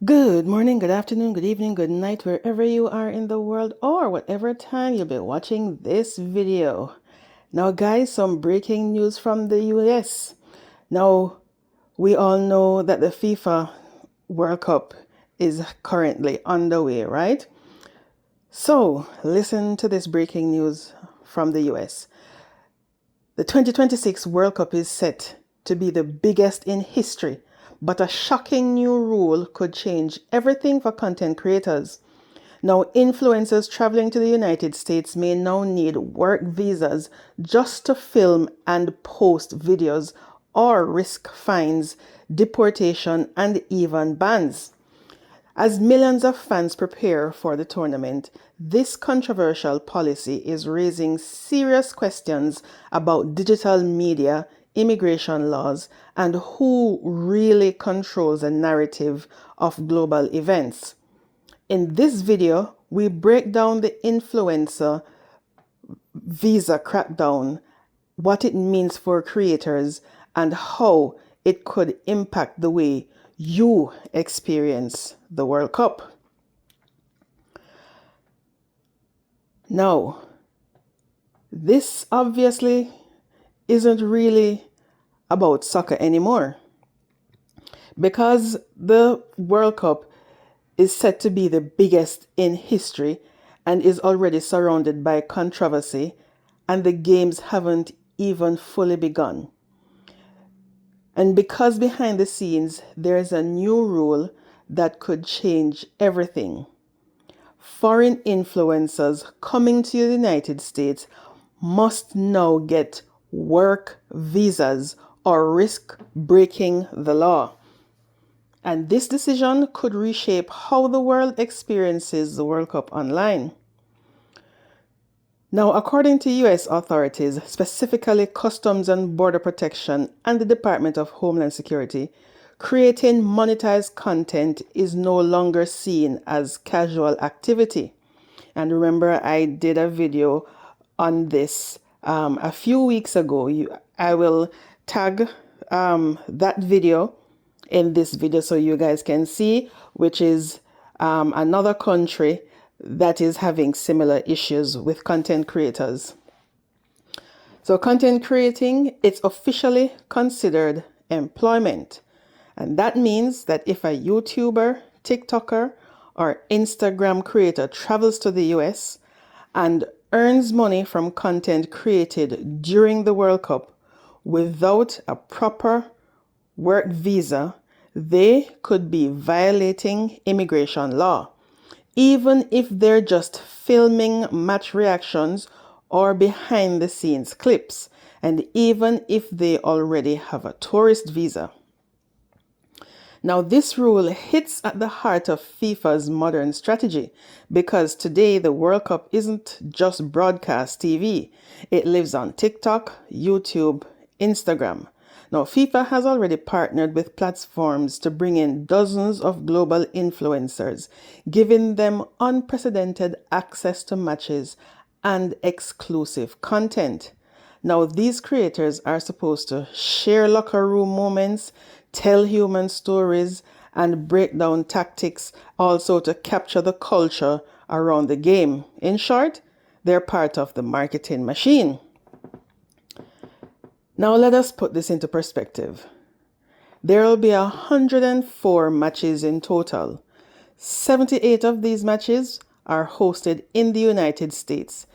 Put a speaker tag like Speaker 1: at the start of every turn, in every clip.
Speaker 1: Good morning, good afternoon, good evening, good night, wherever you are in the world or whatever time you'll be watching this video. Now, guys, some breaking news from the US. Now, we all know that the FIFA World Cup is currently underway, right? So, listen to this breaking news from the US. The 2026 World Cup is set to be the biggest in history, but a shocking new rule could change everything for content creators. Now, influencers traveling to the United States may now need work visas just to film and post videos or risk fines, deportation, and even bans. As millions of fans prepare for the tournament, this controversial policy is raising serious questions about digital media, immigration laws, and who really controls the narrative of global events. In this video, we break down the influencer visa crackdown, what it means for creators, and how it could impact the way you experience the World Cup. Now, this obviously isn't really about soccer anymore, because the World Cup is set to be the biggest in history and is already surrounded by controversy, and the games haven't even fully begun. And because behind the scenes there is a new rule that could change everything. Foreign influencers coming to the United States must now get work visas or risk breaking the law. And this decision could reshape how the world experiences the World Cup online. Now, according to US authorities, specifically Customs and Border Protection and the Department of Homeland Security, creating monetized content is no longer seen as casual activity. And remember, I did a video on this a few weeks ago. I will tag that video in this video so you guys can see, which is another country that is having similar issues with content creators. So content creating, it's officially considered employment. And that means that if a YouTuber, TikToker, or Instagram creator travels to the US and earns money from content created during the World Cup without a proper work visa, they could be violating immigration law, even if they're just filming match reactions or behind the scenes clips, and even if they already have a tourist visa. Now, this rule hits at the heart of FIFA's modern strategy, because today the World Cup isn't just broadcast TV. It lives on TikTok, YouTube, Instagram. Now, FIFA has already partnered with platforms to bring in dozens of global influencers, giving them unprecedented access to matches and exclusive content. Now, these creators are supposed to share locker room moments, tell human stories, and break down tactics, also to capture the culture around the game. In short, they're part of the marketing machine. Now let us put this into perspective. There will be 104 matches in total. 78 of these matches are hosted in the United States.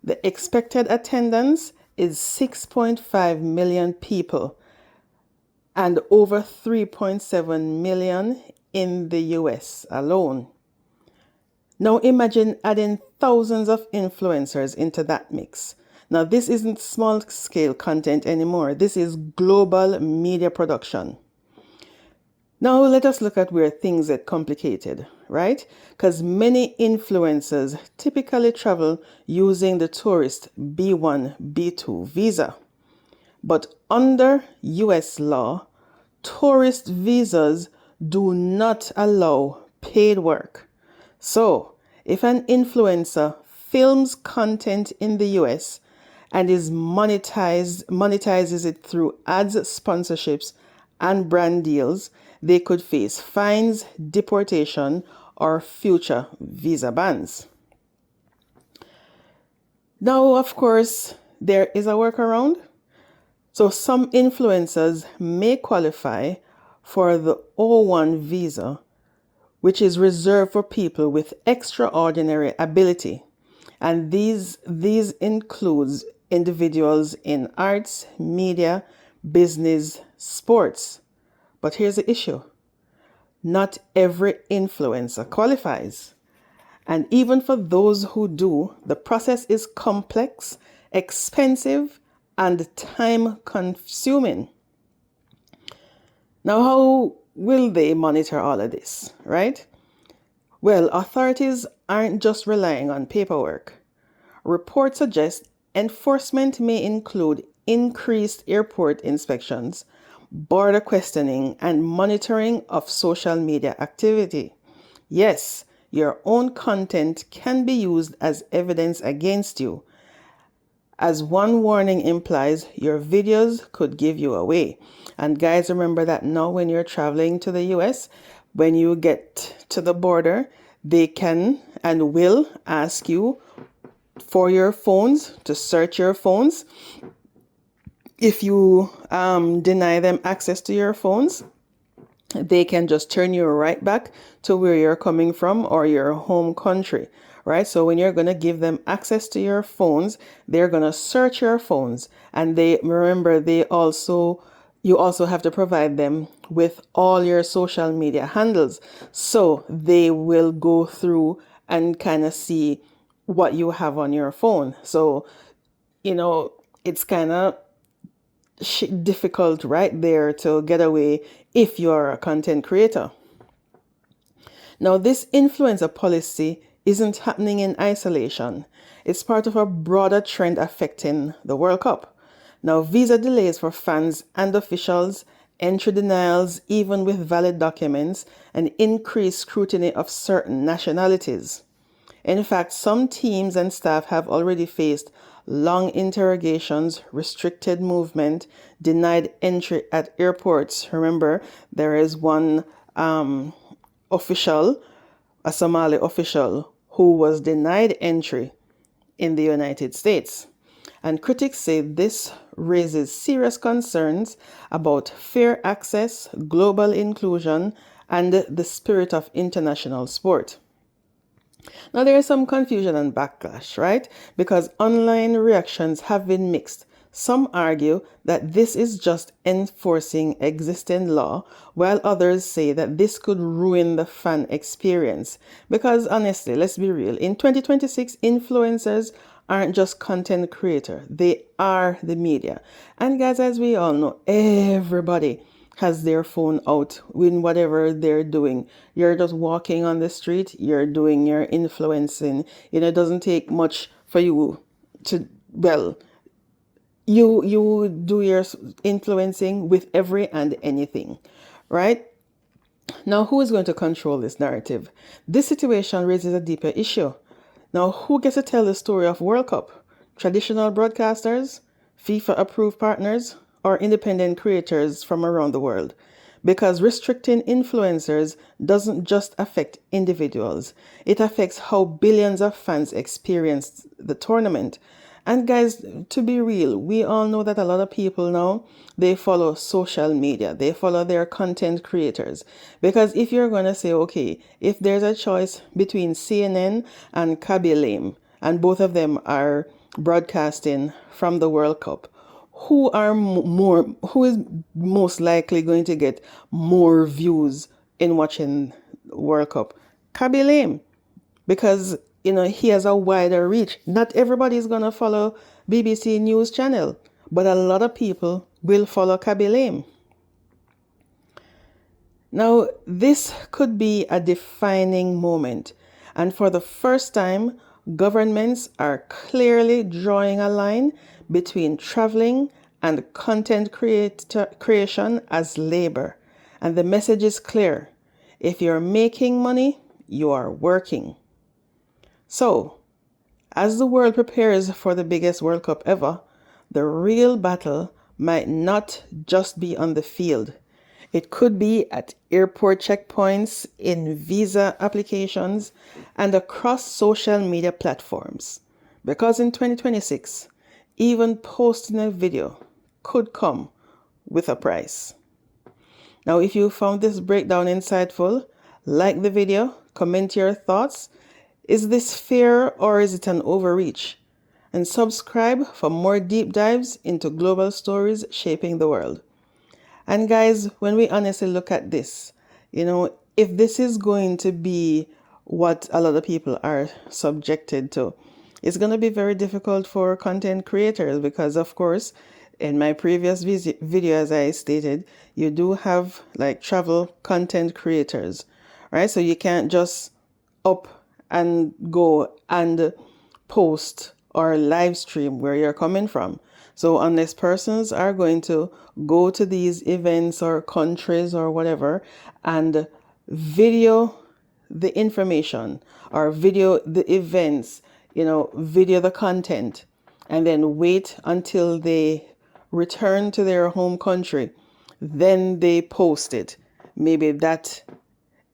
Speaker 1: The expected attendance is 6.5 million people and over 3.7 million in the US alone. Now imagine adding thousands of influencers into that mix. Now, this isn't small scale content anymore. This is global media production. Now, let us look at where things get complicated, right? Because many influencers typically travel using the tourist B1, B2 visa. But under US law, tourist visas do not allow paid work. So, if an influencer films content in the US and monetizes it through ads, sponsorships, and brand deals, they could face fines, deportation, or future visa bans. Now, of course, there is a workaround. So some influencers may qualify for the O1 visa, which is reserved for people with extraordinary ability. And these includes individuals in arts, media, business, sports. But here's the issue. Not every influencer qualifies. And even for those who do, the process is complex, expensive, and time consuming. Now, how will they monitor all of this, right? Well, authorities aren't just relying on paperwork. Reports suggest enforcement may include increased airport inspections, border questioning, and monitoring of social media activity. Yes, your own content can be used as evidence against you. As one warning implies, your videos could give you away. And guys, remember that now when you're traveling to the US, when you get to the border, they can and will ask you for your phones, to search your phones. If you deny them access to your phones, they can just turn you right back to where you're coming from or your home country, right? So when you're going to give them access to your phones, they're going to search your phones. And you also have to provide them with all your social media handles. So they will go through and kind of see what you have on your phone. So, it's kind of difficult right there to get away if you're a content creator. Now, this influencer policy isn't happening in isolation. It's part of a broader trend affecting the World Cup. Now, visa delays for fans and officials, entry denials even with valid documents, and increased scrutiny of certain nationalities. In fact, some teams and staff have already faced long interrogations, restricted movement, denied entry at airports. Remember, there is one official, a Somali official, who was denied entry in the United States. And critics say this raises serious concerns about fair access, global inclusion, and the spirit of international sport. Now, there is some confusion and backlash, right? Because online reactions have been mixed. Some argue that this is just enforcing existing law, while others say that this could ruin the fan experience. Because honestly, let's be real, in 2026, influencers aren't just content creators, they are the media. And guys, as we all know, everybody has their phone out in whatever they're doing. You're just walking on the street, you're doing your influencing. It doesn't take much for you to, you do your influencing with every and anything, right? Now, who is going to control this narrative? This situation raises a deeper issue. Now, who gets to tell the story of World Cup? Traditional broadcasters, FIFA-approved partners, or independent creators from around the world? Because restricting influencers doesn't just affect individuals. It affects how billions of fans experience the tournament. And guys, to be real, we all know that a lot of people now, they follow social media. They follow their content creators. Because if you're going to say, okay, if there's a choice between CNN and Kaby, and both of them are broadcasting from the World Cup, who is most likely going to get more views in watching World Cup? Kaby, because he has a wider reach. Not everybody is going to follow BBC News Channel, but a lot of people will follow Kaby. Now, this could be a defining moment, and for the first time, governments are clearly drawing a line between traveling and content creation as labor. And the message is clear. If you're making money, you are working. So, as the world prepares for the biggest World Cup ever, the real battle might not just be on the field. It could be at airport checkpoints, in visa applications, and across social media platforms. Because in 2026, even posting a video could come with a price. Now, if you found this breakdown insightful, like the video, comment your thoughts. Is this fair or is it an overreach? And subscribe for more deep dives into global stories shaping the world. And guys, when we honestly look at this, if this is going to be what a lot of people are subjected to, it's going to be very difficult for content creators because, of course, in my previous video, as I stated, you do have like travel content creators, right? So you can't just up and go and post or live stream where you're coming from. So unless persons are going to go to these events or countries or whatever and video the information or video the events, video the content, and then wait until they return to their home country, then they post it. Maybe that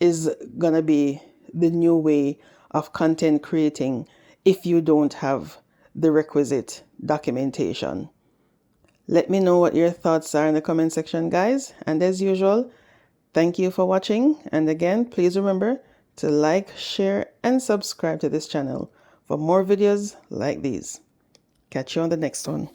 Speaker 1: is gonna be the new way of content creating if you don't have the requisite documentation. Let me know what your thoughts are in the comment section, guys. And as usual, thank you for watching. And again, please remember to like, share, and subscribe to this channel for more videos like these. Catch you on the next one.